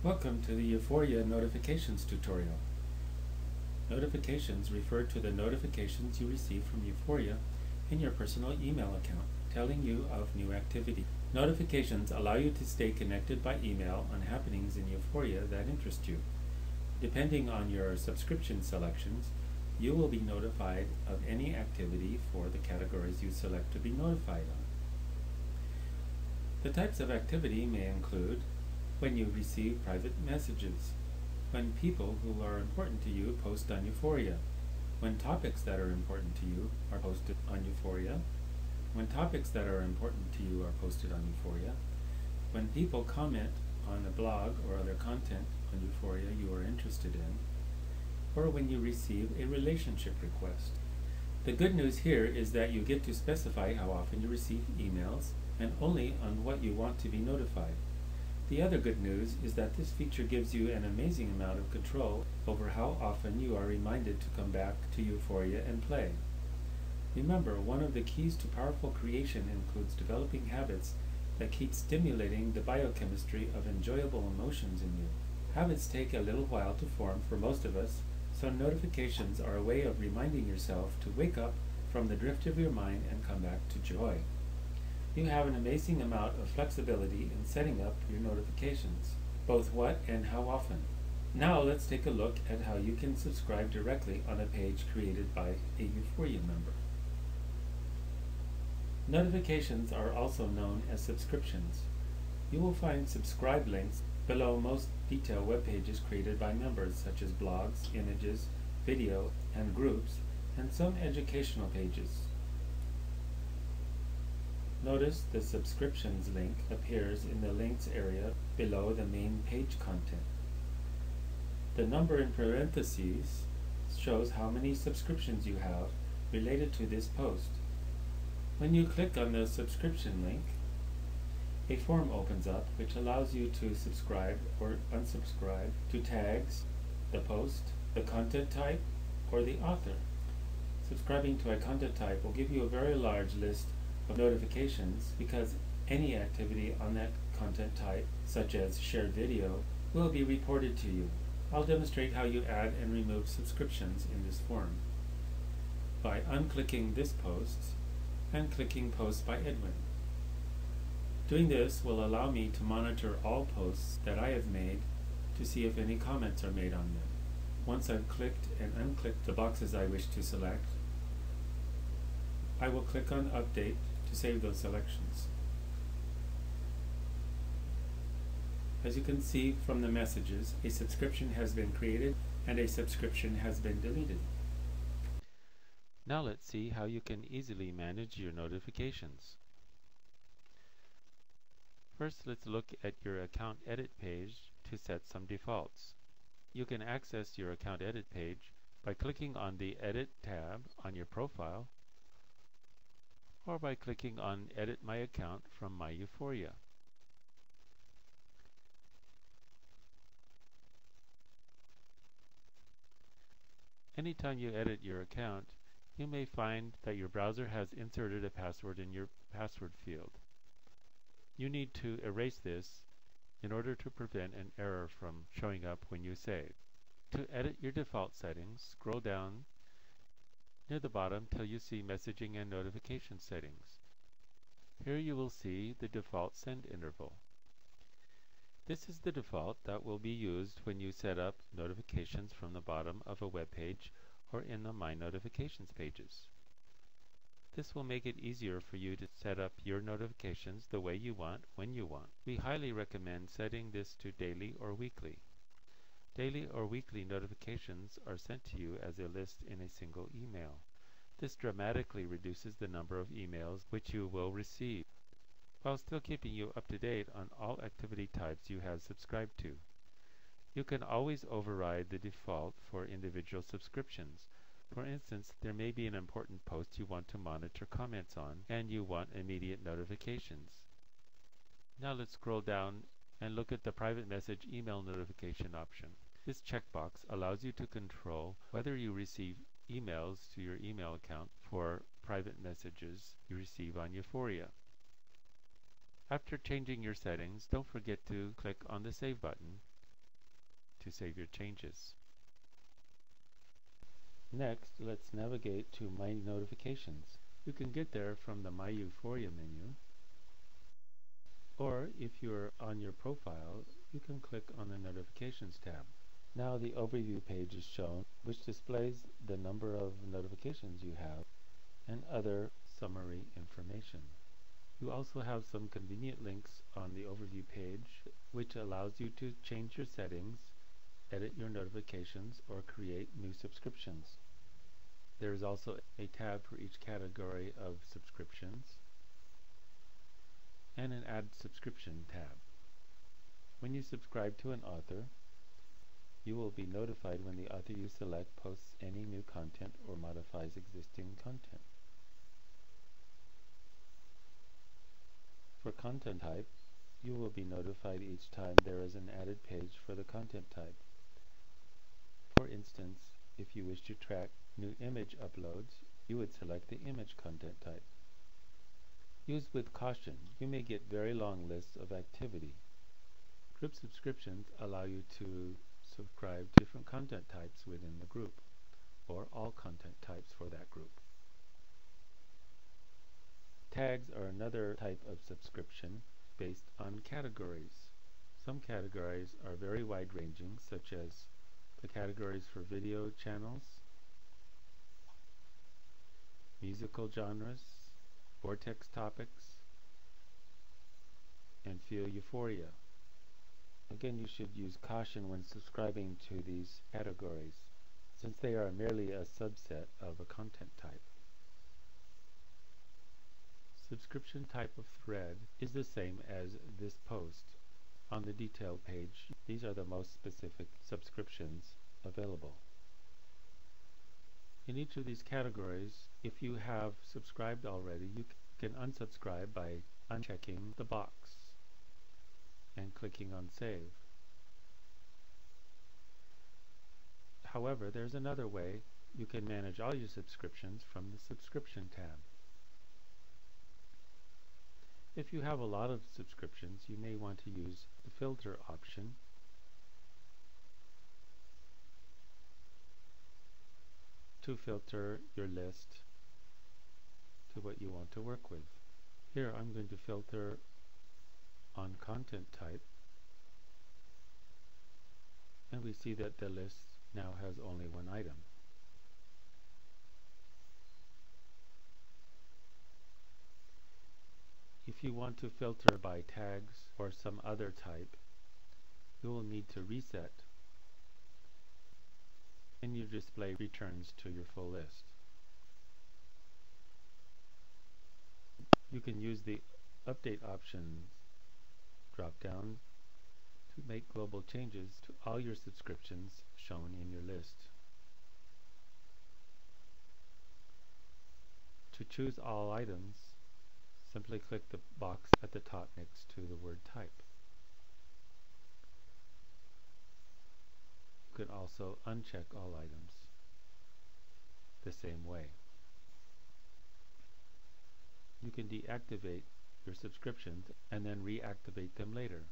Welcome to the Euphoria Notifications tutorial. Notifications refer to the notifications you receive from Euphoria in your personal email account, telling you of new activity. Notifications allow you to stay connected by email on happenings in Euphoria that interest you. Depending on your subscription selections, you will be notified of any activity for the categories you select to be notified on. The types of activity may include when you receive private messages, when people who are important to you post on Euphoria, when topics that are important to you are posted on Euphoria, when topics that are important to you are posted on Euphoria, when people comment on a blog or other content on Euphoria you are interested in, or when you receive a relationship request. The good news here is that you get to specify how often you receive emails and only on what you want to be notified. The other good news is that this feature gives you an amazing amount of control over how often you are reminded to come back to Euphoria and play. Remember, one of the keys to powerful creation includes developing habits that keep stimulating the biochemistry of enjoyable emotions in you. Habits take a little while to form for most of us, so notifications are a way of reminding yourself to wake up from the drift of your mind and come back to joy. You have an amazing amount of flexibility in setting up your notifications, both what and how often. Now let's take a look at how you can subscribe directly on a page created by a Euphoria member. Notifications are also known as subscriptions. You will find subscribe links below most detailed web pages created by members, such as blogs, images, video, and groups, and some educational pages. Notice the subscriptions link appears in the links area below the main page content. The number in parentheses shows how many subscriptions you have related to this post. When you click on the subscription link, a form opens up which allows you to subscribe or unsubscribe to tags, the post, the content type, or the author. Subscribing to a content type will give you a very large list of notifications because any activity on that content type, such as shared video, will be reported to you. I'll demonstrate how you add and remove subscriptions in this form by unclicking this post and clicking Post by Edwin. Doing this will allow me to monitor all posts that I have made to see if any comments are made on them. Once I've clicked and unclicked the boxes I wish to select, I will click on Update to save those selections. As you can see from the messages, a subscription has been created and a subscription has been deleted. Now let's see how you can easily manage your notifications. First, let's look at your account edit page to set some defaults. You can access your account edit page by clicking on the Edit tab on your profile, or by clicking on Edit My Account from My Euphoria. Anytime you edit your account, you may find that your browser has inserted a password in your password field. You need to erase this in order to prevent an error from showing up when you save. To edit your default settings, scroll down near the bottom till you see Messaging and Notification Settings. Here you will see the default send interval. This is the default that will be used when you set up notifications from the bottom of a web page or in the My Notifications pages. This will make it easier for you to set up your notifications the way you want, when you want. We highly recommend setting this to daily or weekly. Daily or weekly notifications are sent to you as a list in a single email. This dramatically reduces the number of emails which you will receive, while still keeping you up to date on all activity types you have subscribed to. You can always override the default for individual subscriptions. For instance, there may be an important post you want to monitor comments on, and you want immediate notifications. Now let's scroll down and look at the private message email notification option. This checkbox allows you to control whether you receive emails to your email account for private messages you receive on Euphoria. After changing your settings, don't forget to click on the Save button to save your changes. Next, let's navigate to My Notifications. You can get there from the My Euphoria menu, or if you're on your profile, you can click on the Notifications tab. Now the overview page is shown, which displays the number of notifications you have and other summary information. You also have some convenient links on the overview page, which allows you to change your settings, edit your notifications, or create new subscriptions. There is also a tab for each category of subscriptions and an Add Subscription tab. When you subscribe to an author, you will be notified when the author you select posts any new content or modifies existing content. For content type, you will be notified each time there is an added page for the content type. For instance, if you wish to track new image uploads, you would select the image content type. Use with caution. You may get very long lists of activity. Group subscriptions allow you to subscribe to different content types within the group, or all content types for that group. Tags are another type of subscription based on categories. Some categories are very wide-ranging, such as the categories for video channels, musical genres, vortex topics, and feel euphoria. Again, you should use caution when subscribing to these categories, since they are merely a subset of a content type. Subscription type of thread is the same as this post. On the detail page, these are the most specific subscriptions available. In each of these categories, if you have subscribed already, you can unsubscribe by unchecking the box and clicking on Save. However, there's another way you can manage all your subscriptions from the Subscription tab. If you have a lot of subscriptions, you may want to use the Filter option to filter your list to what you want to work with. Here I'm going to filter on content type, and we see that the list now has only one item. If you want to filter by tags or some other type, you will need to reset, and your display returns to your full list. You can use the Update options drop-down to make global changes to all your subscriptions shown in your list. To choose all items, simply click the box at the top next to the word Type. You can also uncheck all items the same way. You can deactivate your subscriptions and then reactivate them later.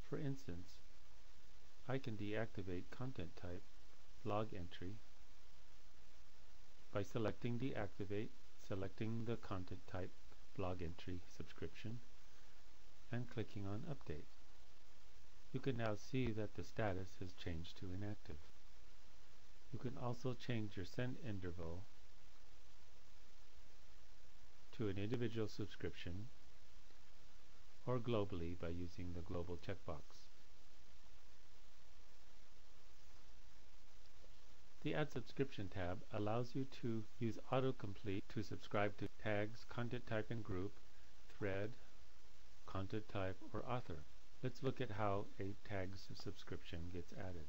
For instance, I can deactivate content type blog entry by selecting Deactivate, selecting the content type blog entry subscription, and clicking on Update. You can now see that the status has changed to inactive. You can also change your send interval to an individual subscription or globally by using the global checkbox. The Add Subscription tab allows you to use autocomplete to subscribe to tags, content type and group, thread, content type, or author. Let's look at how a tags subscription gets added.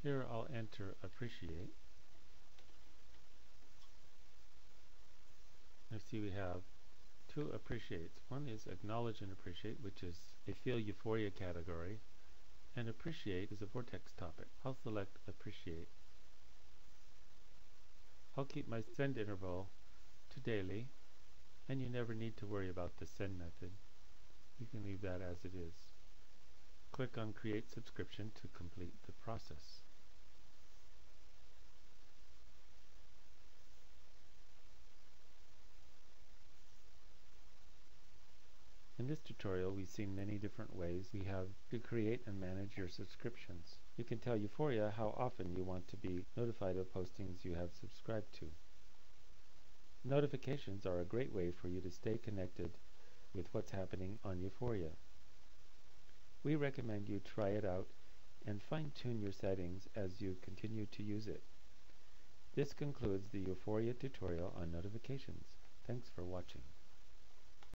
Here I'll enter Appreciate. I see we have two appreciates. One is Acknowledge and Appreciate, which is a Feel Euphoria category, and Appreciate is a vortex topic. I'll select Appreciate. I'll keep my send interval to daily, and you never need to worry about the send method. You can leave that as it is. Click on Create Subscription to complete the process. In this tutorial, we've seen many different ways we have to create and manage your subscriptions. You can tell Euphoria how often you want to be notified of postings you have subscribed to. Notifications are a great way for you to stay connected with what's happening on Euphoria. We recommend you try it out and fine-tune your settings as you continue to use it. This concludes the Euphoria tutorial on notifications. Thanks for watching.